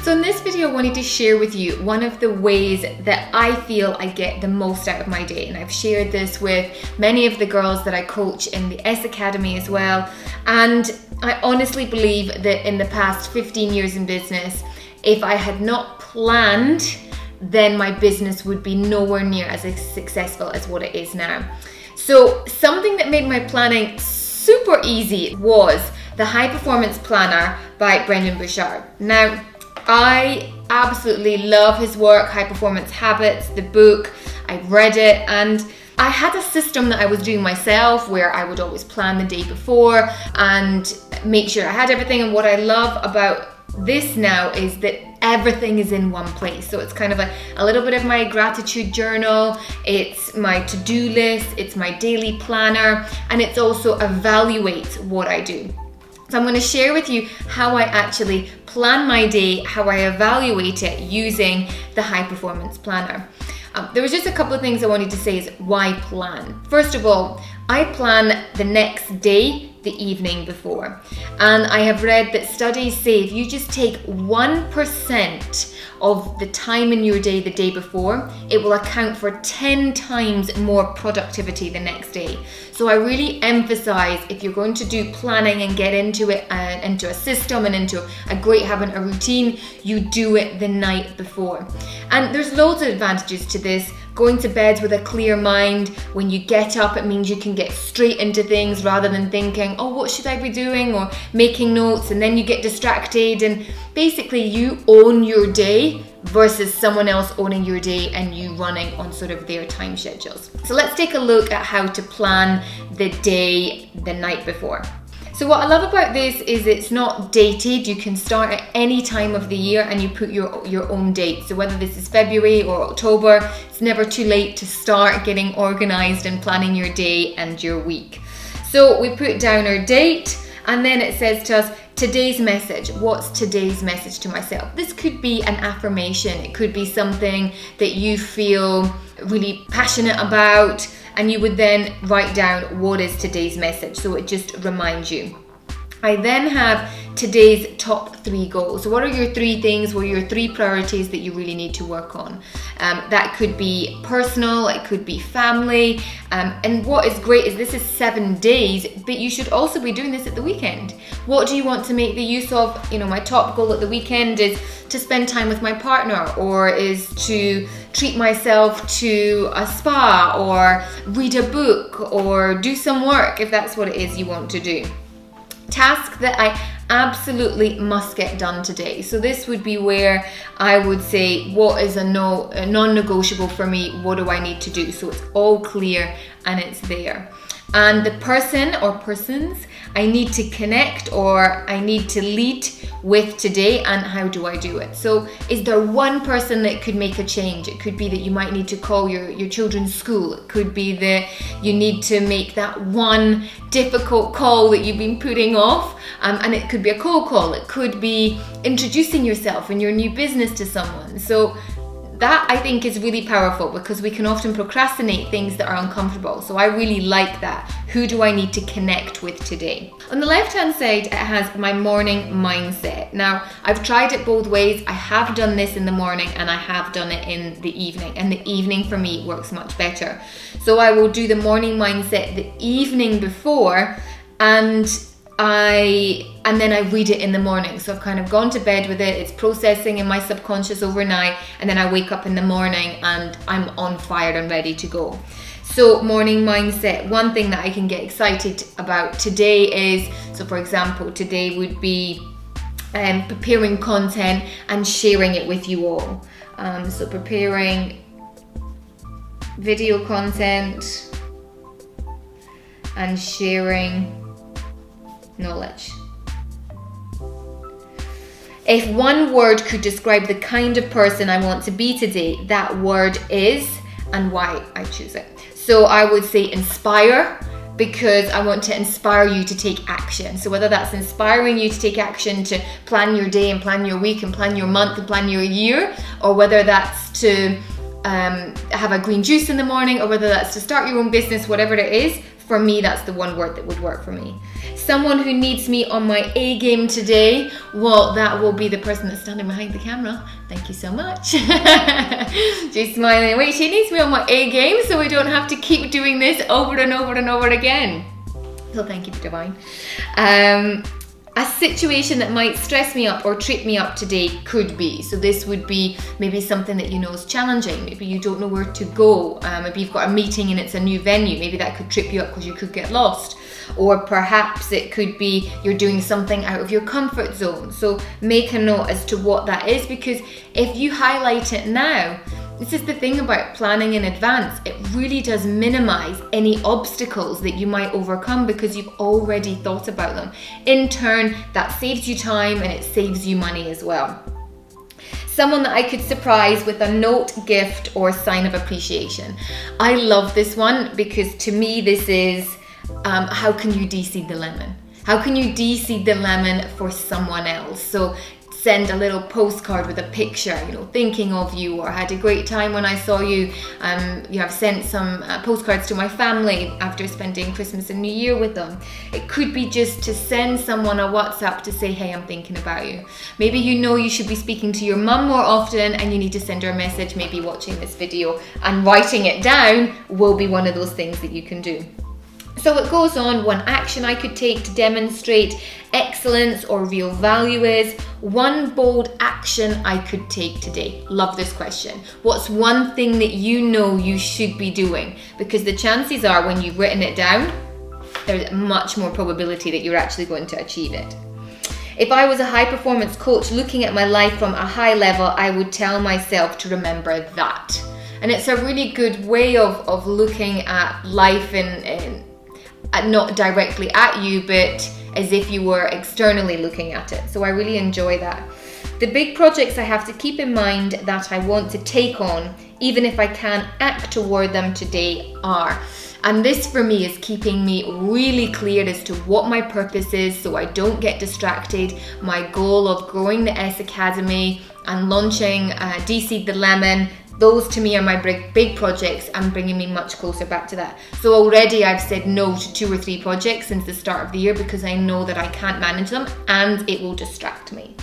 So in this video, I wanted to share with you one of the ways that I feel I get the most out of my day. And I've shared this with many of the girls that I coach in the S Academy as well. And I honestly believe that in the past 15 years in business, if I had not planned, then my business would be nowhere near as successful as what it is now. So something that made my planning super easy was the High Performance Planner by Brendon Burchard. Now, I absolutely love his work, High Performance Habits, the book. I've read it, and I had a system that I was doing myself where I would always plan the day before and make sure I had everything. And what I love about this now is that everything is in one place. So it's kind of a little bit of my gratitude journal, it's my to-do list, it's my daily planner, and it's also evaluates what I do. So I'm going to share with you how I actually plan my day, how I evaluate it using the High Performance Planner. There was just a couple of things I wanted to say is why plan. First of all, I plan the next day the evening before. And I have read that studies say if you just take 1% of the time in your day the day before, it will account for 10 times more productivity the next day. So I really emphasize, if you're going to do planning and get into it, into a system and into a great habit, a routine, you do it the night before. And there's loads of advantages to this. Going to bed with a clear mind. When you get up, it means you can get straight into things rather than thinking, oh, what should I be doing? Or making notes, and then you get distracted. And basically you own your day versus someone else owning your day and you running on sort of their time schedules. So let's take a look at how to plan the day the night before. So what I love about this is it's not dated. You can start at any time of the year and you put your own date. So whether this is February or October, it's never too late to start getting organized and planning your day and your week. So we put down our date, and then it says to us, today's message. What's today's message to myself? This could be an affirmation. It could be something that you feel really passionate about, and you would then write down what is today's message, so it just reminds you. I then have today's top 3 goals. So what are your 3 things, what are your 3 priorities that you really need to work on? That could be personal, it could be family, and what is great is this is 7 days, but you should also be doing this at the weekend. What do you want to make the use of? You know, my top goal at the weekend is to spend time with my partner, or is to treat myself to a spa, or read a book, or do some work if that's what it is you want to do. Task that I absolutely must get done today. So this would be where I would say, what is a non-negotiable for me? What do I need to do? So it's all clear and it's there. And the person or persons I need to connect or I need to lead with today, and how do I do it? So is there one person that could make a change? It could be that you might need to call your children's school. It could be that you need to make that one difficult call that you've been putting off, and it could be a cold call. It could be introducing yourself and your new business to someone. So that I think is really powerful, because we can often procrastinate things that are uncomfortable. So I really like that. Who do I need to connect with today? On the left-hand side, it has my morning mindset. Now, I've tried it both ways. I have done this in the morning and I have done it in the evening. And the evening for me works much better. So I will do the morning mindset the evening before, and then I read it in the morning. So I've kind of gone to bed with it, it's processing in my subconscious overnight, and then I wake up in the morning and I'm on fire and ready to go. So morning mindset, one thing that I can get excited about today is, so for example, today would be preparing content and sharing it with you all. So preparing video content and sharing knowledge. If one word could describe the kind of person I want to be today, that word is, and why I choose it. So I would say inspire, because I want to inspire you to take action. So whether that's inspiring you to take action to plan your day and plan your week and plan your month and plan your year, or whether that's to have a green juice in the morning, or whether that's to start your own business, whatever it is, For me, that's the one word that would work for me. Someone who needs me on my A game today, well, that will be the person that's standing behind the camera. Thank you so much. She's smiling. Wait, she needs me on my A game so we don't have to keep doing this over and over and over again. So thank you, Divine. A situation that might stress me up or trip me up today could be, so this would be maybe something that you know is challenging. Maybe you don't know where to go. Maybe you've got a meeting and it's a new venue. Maybe that could trip you up because you could get lost. Or perhaps it could be you're doing something out of your comfort zone. So make a note as to what that is, because if you highlight it now, this is the thing about planning in advance. It really does minimize any obstacles that you might overcome because you've already thought about them. In turn, that saves you time and it saves you money as well. Someone that I could surprise with a note, gift, or sign of appreciation. I love this one because to me this is how can you de-seed the lemon? How can you de-seed the lemon for someone else? So send a little postcard with a picture, you know, thinking of you, or had a great time when I saw you. You have sent some postcards to my family after spending Christmas and New Year with them. It could be just to send someone a WhatsApp to say, hey, I'm thinking about you. Maybe you know you should be speaking to your mum more often and you need to send her a message, maybe watching this video, and writing it down will be one of those things that you can do. So it goes on, one action I could take to demonstrate excellence or real value is, one bold action I could take today. Love this question. What's one thing that you know you should be doing? Because the chances are when you've written it down, there's much more probability that you're actually going to achieve it. If I was a high performance coach looking at my life from a high level, I would tell myself to remember that. And it's a really good way of looking at life not directly at you, but as if you were externally looking at it. So I really enjoy that. The big projects I have to keep in mind that I want to take on, even if I can't act toward them today, are. And this for me is keeping me really clear as to what my purpose is so I don't get distracted. My goal of growing the S Academy and launching DESEED the Lemon, those to me are my big projects and bringing me much closer back to that. So already I've said no to 2 or 3 projects since the start of the year because I know that I can't manage them and it will distract me.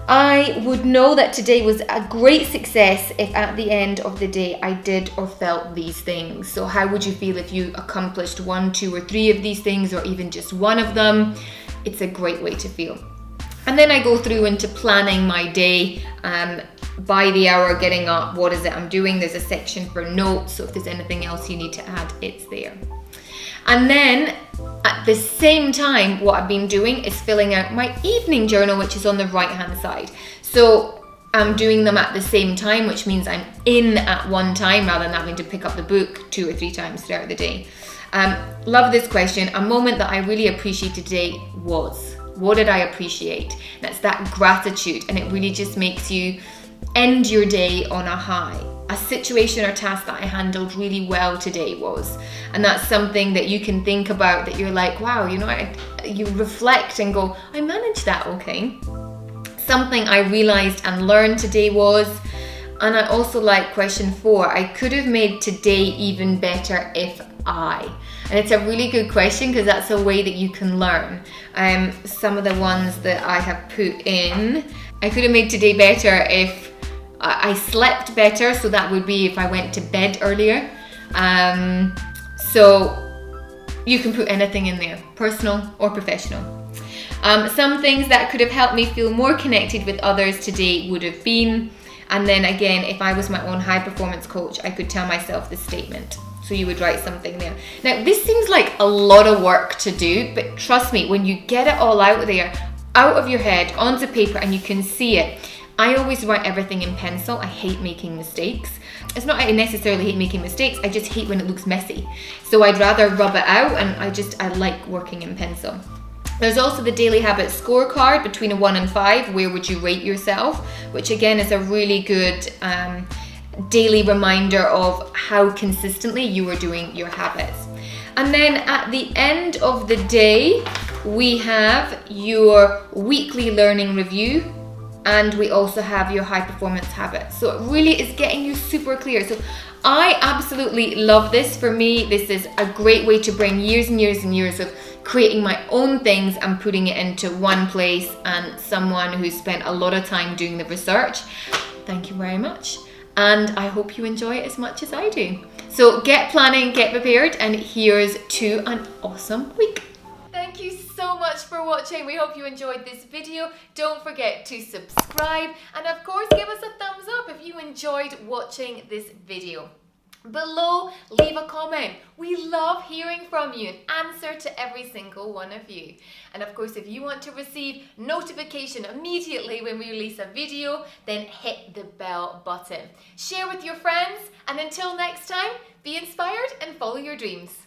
I would know that today was a great success if at the end of the day I did or felt these things. So how would you feel if you accomplished 1, 2, or 3 of these things, or even just one of them? It's a great way to feel. And then I go through into planning my day, by the hour, getting up, what is it I'm doing? There's a section for notes, so if there's anything else you need to add, it's there. And then at the same time, what I've been doing is filling out my evening journal, which is on the right hand side. So I'm doing them at the same time, which means I'm in at one time rather than having to pick up the book 2 or 3 times throughout the day. Love this question. A moment that I really appreciated today was, what did I appreciate? That's that gratitude, and it really just makes you end your day on a high. A situation or task that I handled really well today was, and that's something that you can think about, that you're like, wow, you know, you reflect and go, I managed that okay. Something I realized and learned today was, and I also like question 4, I could have made today even better if I. And it's a really good question because that's a way that you can learn. Some of the ones that I have put in, I could have made today better if I slept better, so that would be if I went to bed earlier. So you can put anything in there, personal or professional. Some things that could have helped me feel more connected with others today would have been, and then again, if I was my own high performance coach, I could tell myself this statement. So you would write something there. Now this seems like a lot of work to do, but trust me, when you get it all out there, out of your head, onto paper, and you can see it. I always write everything in pencil. I hate making mistakes. It's not I necessarily hate making mistakes, I just hate when it looks messy. So I'd rather rub it out, and I like working in pencil. There's also the daily habit scorecard between a 1 and 5, where would you rate yourself? Which again is a really good daily reminder of how consistently you are doing your habits. And then at the end of the day, we have your weekly learning review. and we also have your high performance habits. So it really is getting you super clear. So I absolutely love this. For me, this is a great way to bring years and years and years of creating my own things and putting it into one place, and someone who's spent a lot of time doing the research. Thank you very much. And I hope you enjoy it as much as I do. So get planning, get prepared, and here's to an awesome week. Thank you so much for watching. We hope you enjoyed this video. Don't forget to subscribe, and of course give us a thumbs up if you enjoyed watching this video. Below, leave a comment. We love hearing from you and answer to every single one of you. And of course, if you want to receive notification immediately when we release a video, then hit the bell button. Share with your friends, and until next time, be inspired and follow your dreams.